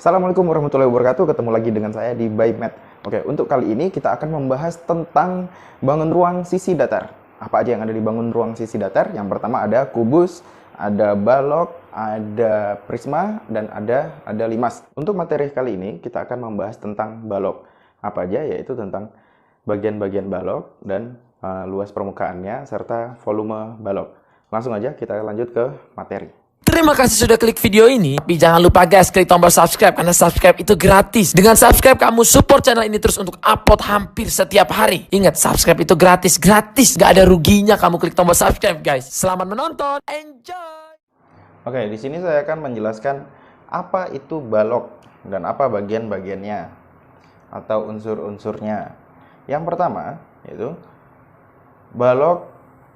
Assalamualaikum warahmatullahi wabarakatuh. Ketemu lagi dengan saya di ByMath. Oke, untuk kali ini kita akan membahas tentang bangun ruang sisi datar. Apa aja yang ada di bangun ruang sisi datar? Yang pertama ada kubus, ada balok, ada prisma, dan ada limas. Untuk materi kali ini kita akan membahas tentang balok. Apa aja? Yaitu tentang bagian-bagian balok dan luas permukaannya serta volume balok. Langsung aja kita lanjut ke materi. Terima kasih sudah klik video ini. Tapi jangan lupa guys, klik tombol subscribe karena subscribe itu gratis. Dengan subscribe kamu support channel ini terus untuk upload hampir setiap hari. Ingat, subscribe itu gratis. Gak ada ruginya kamu klik tombol subscribe guys. Selamat menonton. Enjoy. Oke, di sini saya akan menjelaskan apa itu balok dan apa bagian-bagiannya atau unsur-unsurnya. Yang pertama, yaitu balok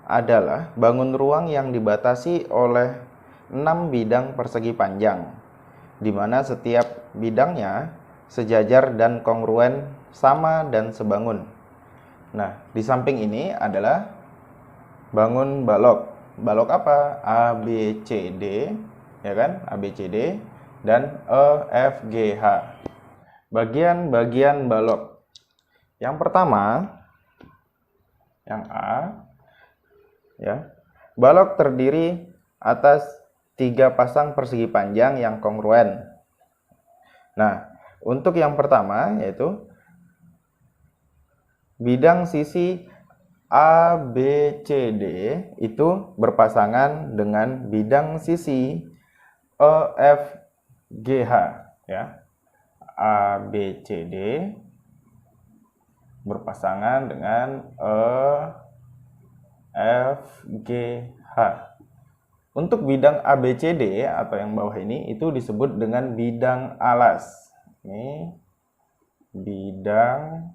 adalah bangun ruang yang dibatasi oleh 6 bidang persegi panjang, di mana setiap bidangnya sejajar dan kongruen, sama dan sebangun. Nah, di samping ini adalah bangun balok. Balok apa? A, B, C, D, ya kan? A, B, C, D, dan E, F, G, H. Bagian-bagian balok. Yang pertama, yang A, ya. Balok terdiri atas 3 pasang persegi panjang yang kongruen. Nah, untuk yang pertama yaitu bidang sisi A, B, C, D itu berpasangan dengan bidang sisi E, F, G, H, ya. A, B, C, D berpasangan dengan E, F, G, H. Untuk bidang ABCD atau yang bawah ini itu disebut dengan bidang alas. Ini bidang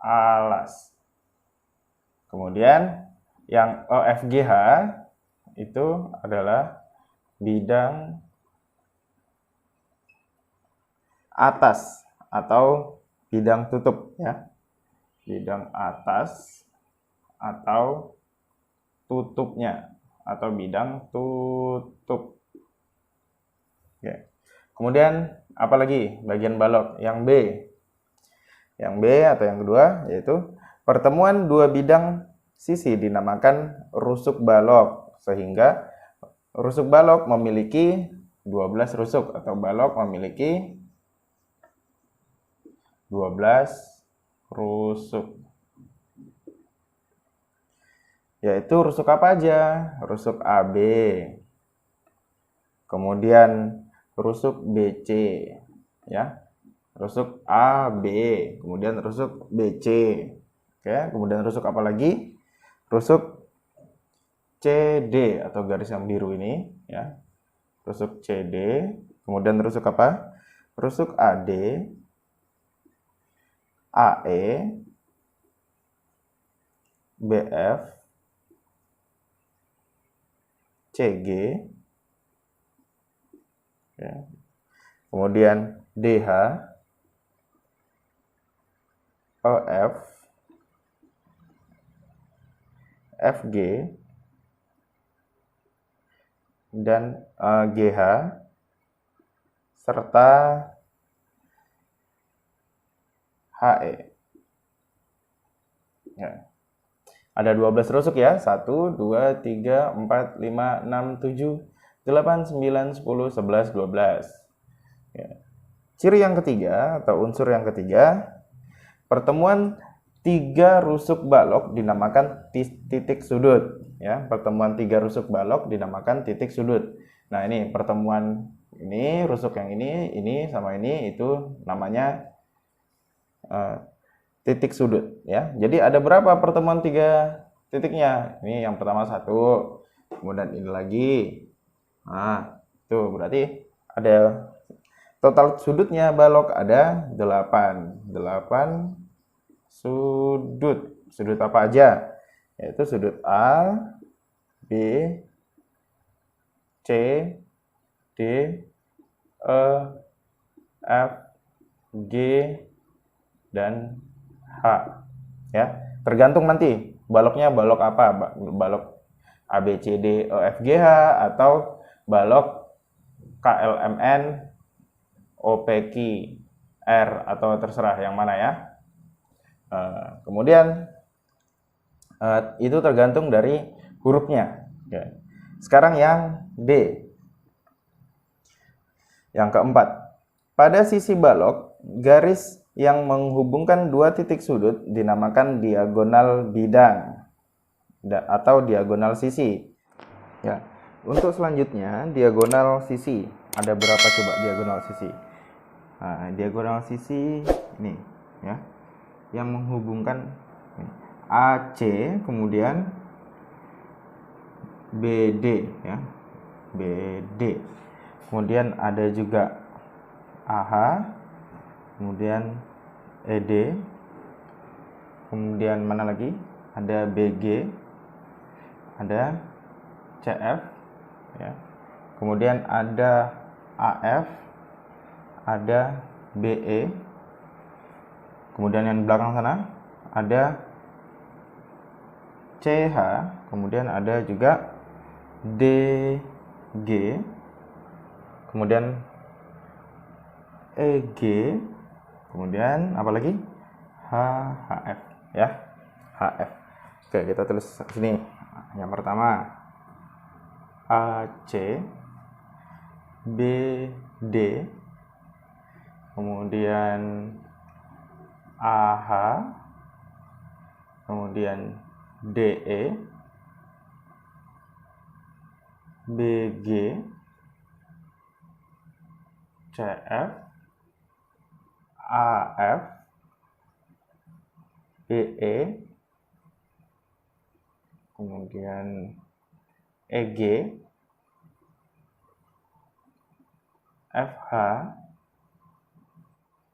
alas. Kemudian yang OFGH itu adalah bidang atas atau bidang tutup, ya. Bidang atas atau tutupnya, atau bidang tutup. Oke. Kemudian apa lagi bagian balok? Yang B. Yang B atau yang kedua yaitu pertemuan dua bidang sisi dinamakan rusuk balok, sehingga rusuk balok memiliki 12 rusuk atau balok memiliki 12 rusuk. Yaitu rusuk apa aja? Rusuk AB, kemudian rusuk BC, ya, rusuk AB, kemudian rusuk BC, oke, kemudian rusuk apa lagi? Rusuk CD atau garis yang biru ini, ya, rusuk CD, kemudian rusuk apa? Rusuk AD, AE, BF, CG, ya. Kemudian DH, OF, FG, dan GH, serta HE. Ya. Ada 12 rusuk ya, 1, 2, 3, 4, 5, 6, 7, 8, 9, 10, 11, 12. Ya. Ciri yang ketiga atau unsur yang ketiga, pertemuan 3 rusuk balok dinamakan titik sudut. Ya, pertemuan 3 rusuk balok dinamakan titik sudut. Nah, ini pertemuan ini, rusuk yang ini sama ini itu namanya titik sudut, ya. Jadi ada berapa pertemuan 3 titiknya? Ini yang pertama 1, kemudian ini lagi. Nah, itu berarti ada total sudutnya balok ada 8. 8 sudut. Sudut apa aja? Yaitu sudut A, B, C, D, E, F, G, dan H, ya. Tergantung nanti baloknya balok apa, balok ABCD EFGH atau balok KLMN OPQ, R, atau terserah yang mana ya. Kemudian itu tergantung dari hurufnya. Oke. Sekarang yang D. Yang keempat, pada sisi balok, garis yang menghubungkan dua titik sudut dinamakan diagonal bidang atau diagonal sisi. Ya, untuk selanjutnya diagonal sisi. Ada berapa coba diagonal sisi? Nah, diagonal sisi ini ya, yang menghubungkan AC kemudian BD ya, BD. Kemudian ada juga AH, kemudian ED, kemudian mana lagi? Ada BG, ada CF ya. Kemudian ada AF, ada BE. Kemudian yang belakang sana ada CH, kemudian ada juga DG, kemudian EG, kemudian apa lagi? HF ya, HF. Oke, kita tulis sini. Yang pertama AC, BD, kemudian AH, kemudian DE, BG, CF, AF, BE, kemudian EG, FH,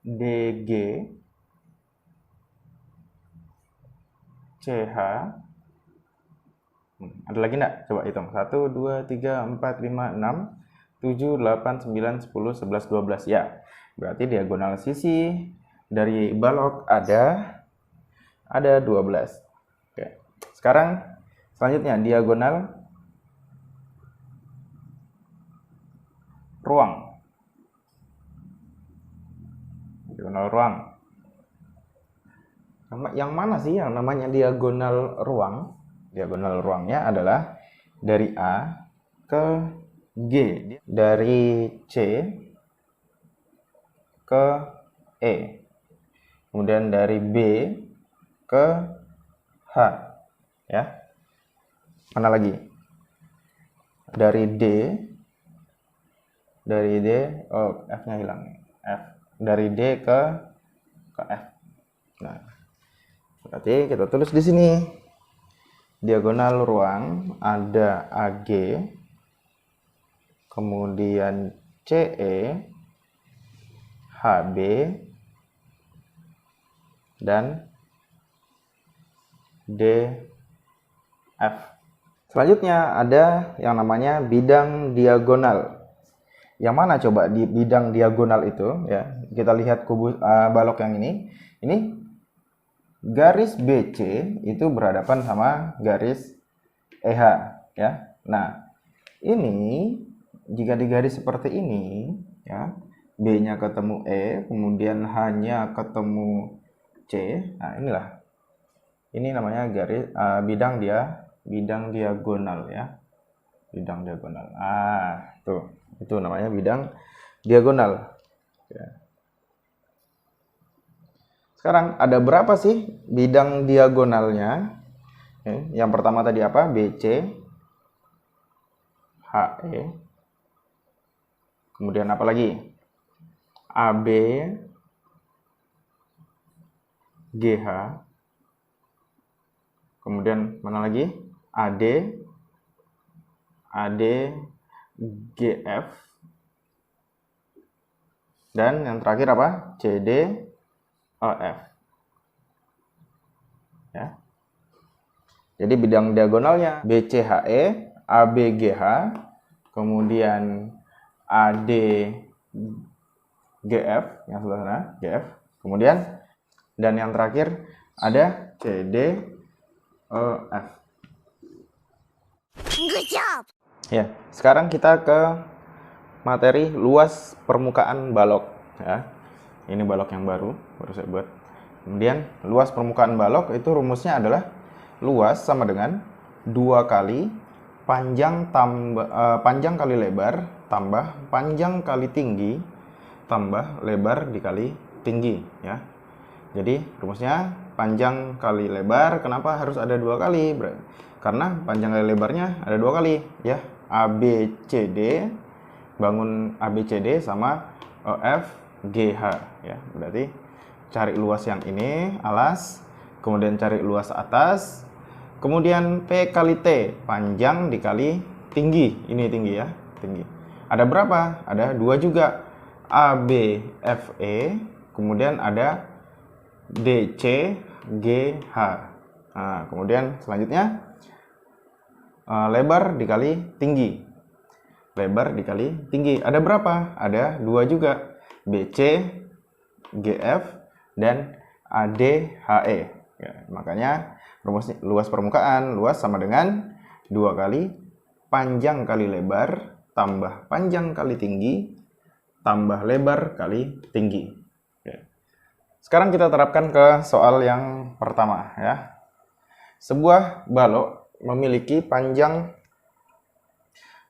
DG, CH. Ada lagi enggak? Coba hitung. 1, 2, 3, 4, 5, 6, 7, 8, 9, 10, 11, 12. Ya, berarti diagonal sisi dari balok ada 12. Oke. Sekarang selanjutnya diagonal ruang. Diagonal ruang. Yang mana sih yang namanya diagonal ruang? Diagonal ruangnya adalah dari A ke G, dari C ke E, kemudian dari B ke H ya. Mana lagi? Dari D, oh F-nya hilang. F dari D ke F. Nah, berarti kita tulis di sini diagonal ruang ada AG, kemudian CE, HB, dan DF. Selanjutnya ada yang namanya bidang diagonal. Yang mana coba di bidang diagonal itu ya? Kita lihat balok yang ini. Ini garis BC itu berhadapan sama garis EH ya. Nah, ini jika digaris seperti ini ya, B-nya ketemu E, kemudian H-nya ketemu C. Nah, inilah. Ini namanya garis bidang diagonal ya. Bidang diagonal. Tuh. Itu namanya bidang diagonal. Ya. Sekarang ada berapa sih bidang diagonalnya? Yang pertama tadi apa? BC, HE, kemudian apa lagi? AB, GH, kemudian mana lagi? AD, GF, dan yang terakhir apa? CD, OF. Ya. Jadi bidang diagonalnya BCHE, ABGH, kemudian ADGF yang sebelah sana, GF, kemudian dan yang terakhir ada CDOF. Good job. Ya, sekarang kita ke materi luas permukaan balok. ya. Ini balok yang baru saya buat. Kemudian luas permukaan balok itu rumusnya adalah luas sama dengan 2 kali panjang kali lebar tambah panjang kali tinggi tambah lebar dikali tinggi, ya. Jadi rumusnya panjang kali lebar. Kenapa harus ada 2 kali? Karena panjang kali lebarnya ada 2 kali, ya. ABCD, bangun ABCD sama OFGH, ya. Berarti cari luas yang ini, alas, kemudian cari luas atas, kemudian P kali T, panjang dikali tinggi. Ini tinggi, ya, tinggi. Ada berapa? Ada 2 juga. ABFE, kemudian ada DCGH. Nah, kemudian selanjutnya lebar dikali tinggi. Lebar dikali tinggi. Ada berapa? Ada 2 juga. BC, GF, dan ADHE. Ya, makanya rumus luas permukaan, luas sama dengan 2 kali panjang kali lebar tambah panjang kali tinggi tambah lebar kali tinggi. Ya. Sekarang kita terapkan ke soal yang pertama, ya. Sebuah balok memiliki panjang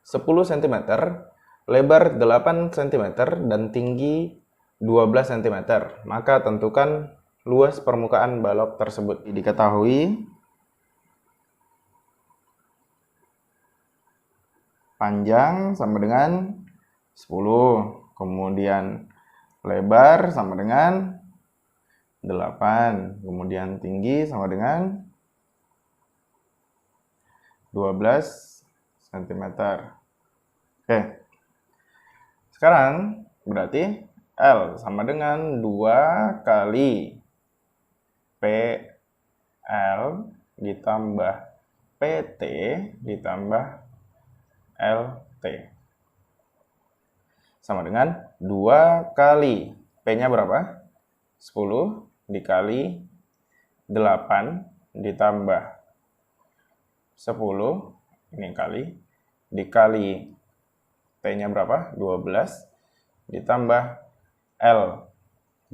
10 cm, lebar 8 cm, dan tinggi 12 cm. Maka tentukan luas permukaan balok tersebut. Diketahui panjang sama dengan 10, kemudian lebar sama dengan 8, kemudian tinggi sama dengan 12 cm. Oke. Sekarang berarti L sama dengan 2 kali PL ditambah PT ditambah LT. Sama dengan 2 kali P-nya berapa? 10 dikali 8 ditambah 10, ini kali, dikali T-nya berapa? 12 ditambah L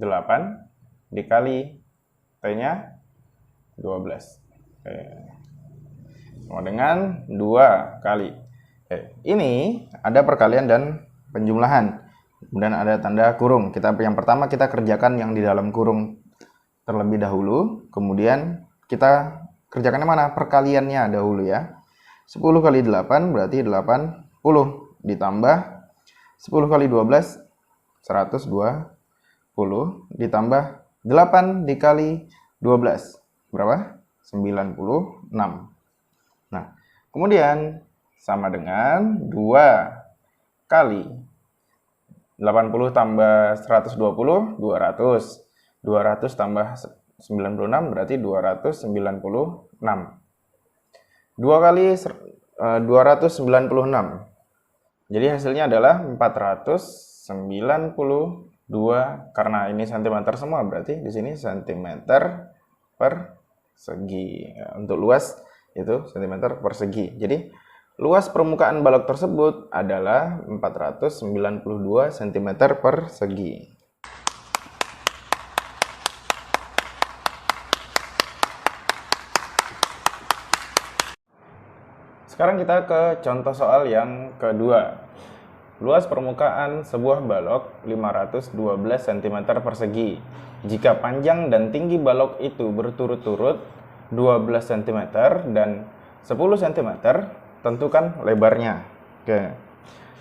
8 dikali T-nya 12. Oke. Sama dengan 2 kali. Oke. Ini ada perkalian dan penjumlahan. Kemudian ada tanda kurung. Yang pertama kita kerjakan yang di dalam kurung terlebih dahulu. Kemudian kita kerjakan yang mana? Perkaliannya dahulu, ya. 10 kali 8 berarti 80 ditambah 10 kali 12 120 ditambah 8 dikali 12 berapa? 96. Nah, kemudian sama dengan 2 kali 80 tambah 120 200. 200 tambah 96 berarti 296. 2 kali 296. Jadi hasilnya adalah 492, karena ini cm semua berarti di sini cm per segi. Untuk luas itu cm per segi. Jadi luas permukaan balok tersebut adalah 492 cm per segi. Sekarang kita ke contoh soal yang kedua. Luas permukaan sebuah balok 512 cm persegi. Jika panjang dan tinggi balok itu berturut-turut 12 cm dan 10 cm, tentukan lebarnya. Oke.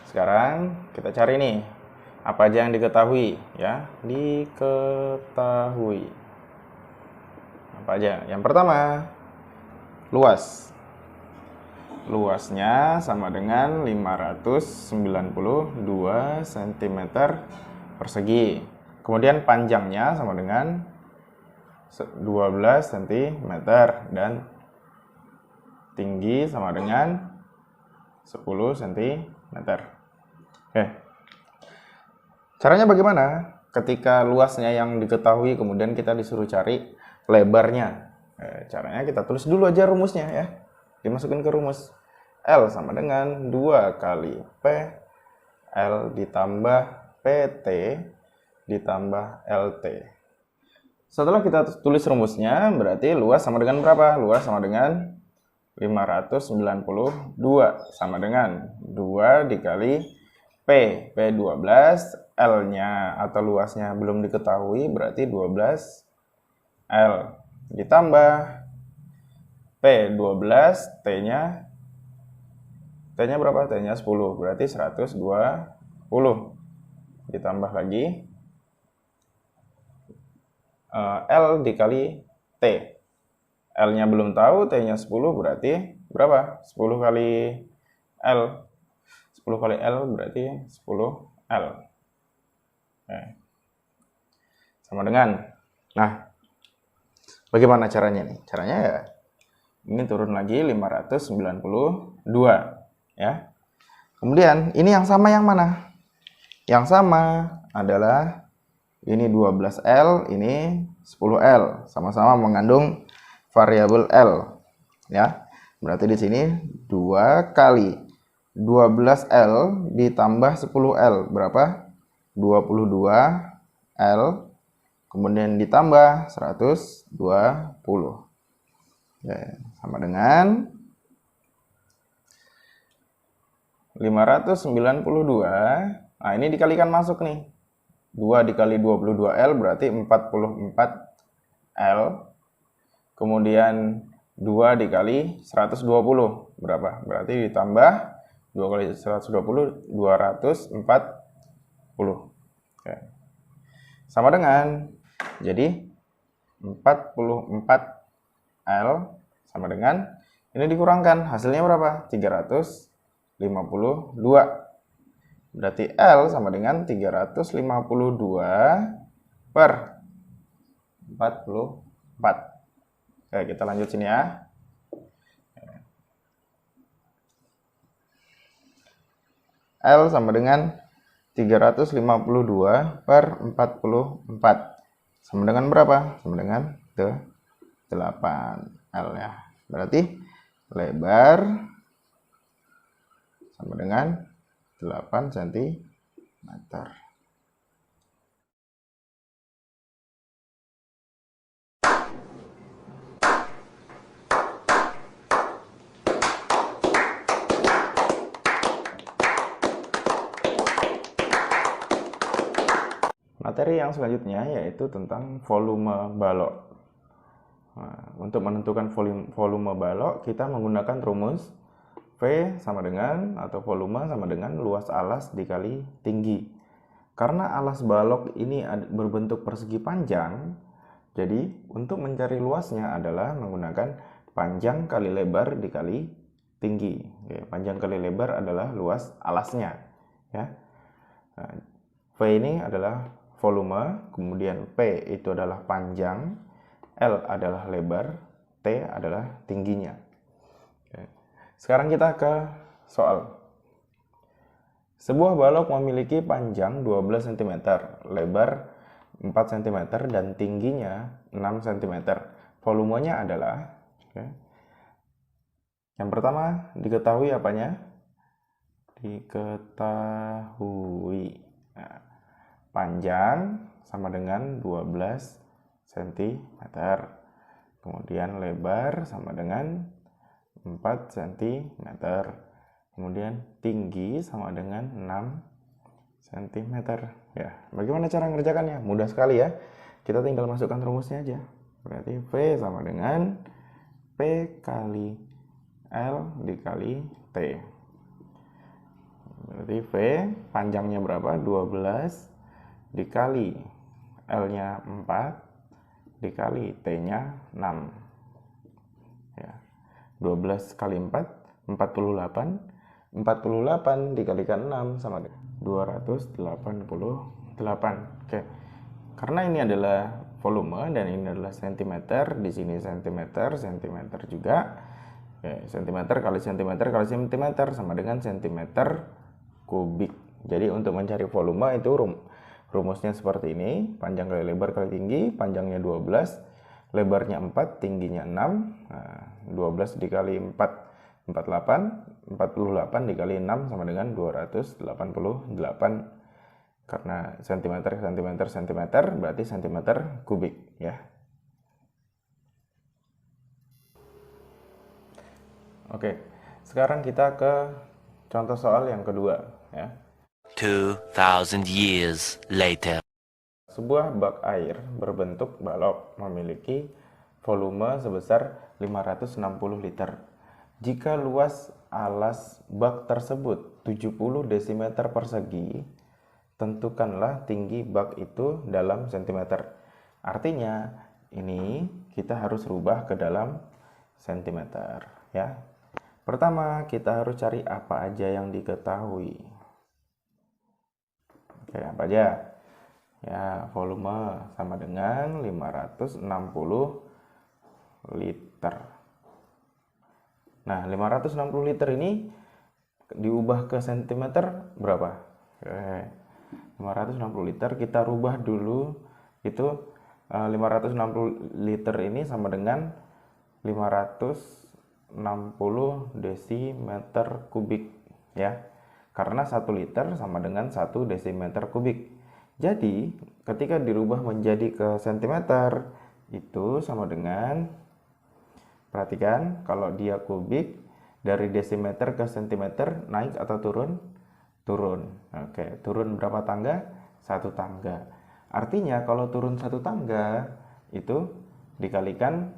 Sekarang kita cari nih apa aja yang diketahui, ya. Diketahui. Apa aja? Yang pertama, luas. Luasnya sama dengan 592 cm persegi. Kemudian panjangnya sama dengan 12 cm dan tinggi sama dengan 10 cm. Oke. Caranya bagaimana? Ketika luasnya yang diketahui kemudian kita disuruh cari lebarnya. Caranya kita tulis dulu aja rumusnya, ya. Dimasukin ke rumus. L sama dengan 2 kali P L ditambah PT ditambah LT. Setelah kita tulis rumusnya, berarti luas sama dengan berapa? Luas sama dengan 592 sama dengan 2 dikali P. P 12, L-nya atau luasnya belum diketahui, berarti 12 L. Ditambah P 12, T-nya berapa? T-nya 10, berarti 120. Ditambah lagi L dikali T. L-nya belum tahu, T-nya 10, berarti berapa? 10 kali L. 10 kali L berarti 10 L. Sama dengan, nah, bagaimana caranya nih? Caranya ya, ini turun lagi 592, ya. Kemudian, ini yang sama yang mana? Yang sama adalah ini 12L, ini 10L, sama-sama mengandung variabel L, ya. Berarti di sini 2 kali 12L ditambah 10L berapa? 22L, kemudian ditambah 120. Ya, sama dengan 592. Nah, ini dikalikan masuk nih. 2 dikali 22L berarti 44L. Kemudian 2 dikali 120 berapa? Berarti ditambah 2 kali 120, 240. Oke. Sama dengan, jadi 44L sama dengan, ini dikurangkan, hasilnya berapa? 352. Berarti L sama dengan 352 per 44. Oke, kita lanjut sini ya. L sama dengan 352 per 44. Sama dengan berapa? Sama dengan 8 L ya. Berarti lebar sama dengan 8 cm. Materi yang selanjutnya yaitu tentang volume balok. Nah, untuk menentukan volume balok, kita menggunakan rumus V sama dengan, atau volume sama dengan luas alas dikali tinggi. Karena alas balok ini berbentuk persegi panjang, jadi untuk mencari luasnya adalah menggunakan panjang kali lebar dikali tinggi. Oke, panjang kali lebar adalah luas alasnya, ya. Nah, V ini adalah volume, kemudian P itu adalah panjang, L adalah lebar, T adalah tingginya. Oke. Sekarang kita ke soal. Sebuah balok memiliki panjang 12 cm, lebar 4 cm, dan tingginya 6 cm. Volumenya adalah, yang pertama diketahui apanya? Diketahui. Nah, panjang sama dengan 12 cm. Kemudian lebar sama dengan 4 cm. Kemudian tinggi sama dengan 6 cm. Ya, bagaimana cara mengerjakannya? Mudah sekali ya. Kita tinggal masukkan rumusnya aja. Berarti V sama dengan P kali L dikali T. Berarti V panjangnya berapa? 12 dikali L-nya 4 dikali T-nya 6. Ya. 12 kali 4, 48. 48 dikalikan 6 sama dengan 288. Oke. Karena ini adalah volume dan ini adalah cm, di sini cm juga. Oke, cm kali cm kali cm sama dengan cm kubik. Jadi untuk mencari volume itu rumusnya seperti ini. Panjang kali lebar kali tinggi. Panjangnya 12, lebarnya 4, tingginya 6. Nah, 12 dikali 4, 48. 48 dikali 6 sama dengan 288 Karena sentimeter berarti sentimeter kubik ya. Oke, sekarang kita ke contoh soal yang kedua ya. 2,000 years later. Sebuah bak air berbentuk balok memiliki volume sebesar 560 liter. Jika luas alas bak tersebut 70 desimeter persegi, tentukanlah tinggi bak itu dalam sentimeter. Artinya, ini kita harus rubah ke dalam sentimeter ya. Pertama, kita harus cari apa aja yang diketahui. Oke, apa aja? Ya, volume sama dengan 560 liter. Nah, 560 liter ini diubah ke sentimeter berapa? Oke, 560 liter kita rubah dulu, itu 560 liter ini sama dengan 560 desimeter kubik ya. Karena 1 liter sama dengan 1 desimeter kubik. Jadi, ketika dirubah menjadi ke sentimeter, itu sama dengan, perhatikan, kalau dia kubik, dari desimeter ke sentimeter, naik atau turun? Turun. Oke, turun berapa tangga? 1 tangga. Artinya, kalau turun 1 tangga, itu dikalikan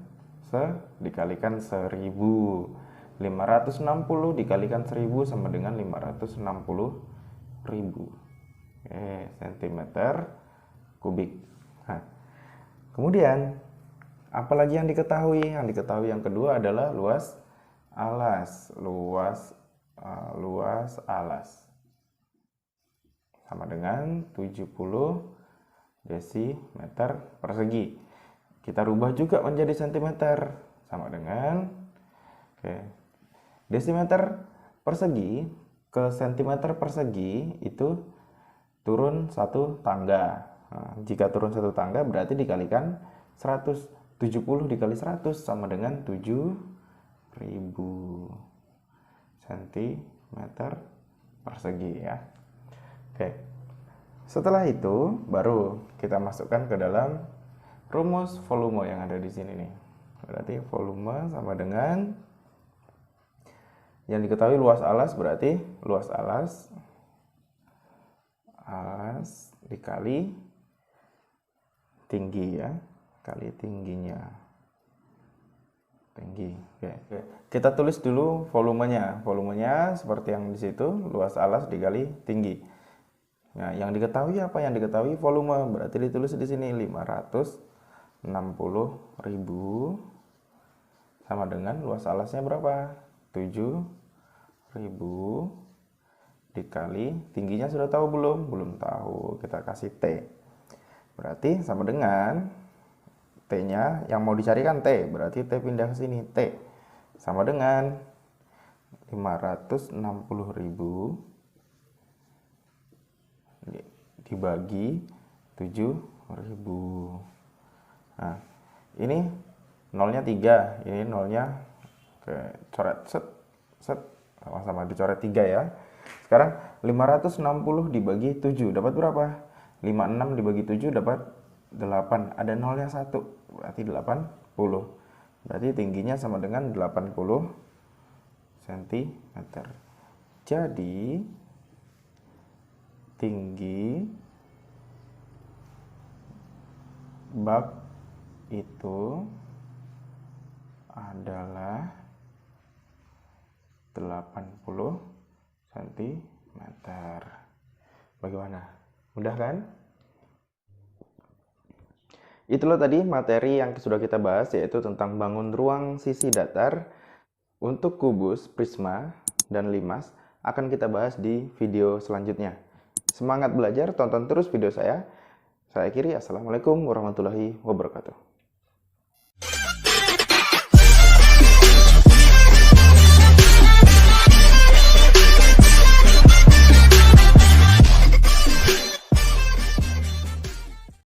1000. 560 dikalikan 1000 sama dengan 560.000. Sentimeter kubik. Nah, kemudian apalagi yang diketahui? Yang diketahui yang kedua adalah luas alas. Luas alas sama dengan 70 desimeter persegi. Kita rubah juga menjadi sentimeter sama dengan desimeter persegi ke sentimeter persegi itu turun 1 tangga. Nah, jika turun 1 tangga berarti dikalikan 100. 70 dikali 100 sama dengan 7.000 cm persegi ya. Oke. Setelah itu baru kita masukkan ke dalam rumus volume yang ada di sini nih. Berarti volume sama dengan yang diketahui luas alas, berarti luas alas dikali tinggi ya, kali tingginya. Tinggi. Oke. Kita tulis dulu volumenya. Volumenya seperti yang di situ, luas alas dikali tinggi. Nah, yang diketahui apa? Yang diketahui volume, berarti ditulis di sini 560.000 sama dengan luas alasnya berapa? 7.000 dikali tingginya sudah tahu belum? Belum tahu. Kita kasih T. Berarti sama dengan T-nya yang mau dicarikan T. Berarti T pindah ke sini. T sama dengan 560.000 dibagi 7.000. Nah, ini nolnya 3, ini nolnya coret set sama-sama dicoret 3 ya. Sekarang 560 dibagi 7 dapat berapa? 56 dibagi 7 dapat 8. Ada nolnya 1, berarti 80. Berarti tingginya sama dengan 80 cm. Jadi tinggi bak itu adalah 80 cm. Bagaimana? Mudah kan? Itulah tadi materi yang sudah kita bahas, yaitu tentang bangun ruang sisi datar untuk kubus, prisma, dan limas. Akan kita bahas di video selanjutnya. Semangat belajar, tonton terus video saya. Saya akhiri, assalamualaikum warahmatullahi wabarakatuh.